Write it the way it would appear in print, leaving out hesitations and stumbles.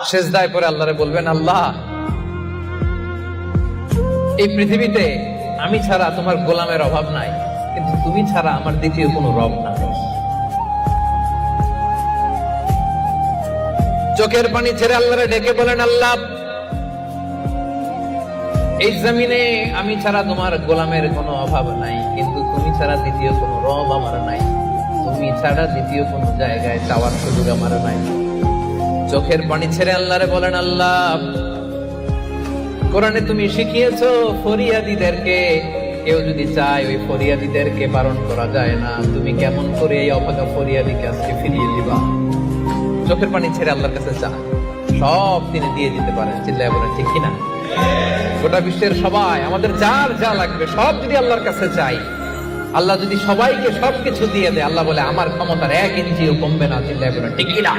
সেজদায় পড়ে আল্লাহরে বলবেন, আল্লাহ এই পৃথিবীতে আমি ছাড়া তোমার গোলামের অভাব নাই, কিন্তু তুমি ছাড়া আমার দ্বিতীয় কোনো রব নাই। চোখের পানি ছেড়ে আল্লাহরে ডেকে বলেন, আল্লাহ এই জমিনে আমি ছাড়া তোমার গোলামের কোনো অভাব নাই, কিন্তু তুমি ছাড়া দ্বিতীয় কোনো রব আমার নাই, তুমি ছাড়া দ্বিতীয় কোনো জায়গায় চাওয়ার সুযোগ আমার নাই। চোখের পানি ছেড়ে আল্লাহরে বলেন, আল্লাহ কোরআনে তুমি শিখিয়েছো ফরিয়াদীদেরকে কেউ যদি চায় ওই ফরিয়াদীদেরকে বারণ করা যায় না, তুমি কেমন করে এই অভাগা ফরিয়াদীকে আজকে ফিরিয়ে দিবা। চোখের পানি ছেড়ে আল্লাহর কাছে চা, সব তিনি দিয়ে দিতে পারেন। চিল্লায় বলেন ঠিক কিনা? গোটা বিশ্বের সবাই আমাদের যার যা লাগবে সব যদি আল্লাহর কাছে চাই, আল্লাহ যদি সবাইকে সবকিছু দিয়ে দেয়, আল্লাহ বলে আমার ক্ষমতার 1 ইঞ্চিও কমবে না। চিল্লায় বলেন ঠিক কিনা?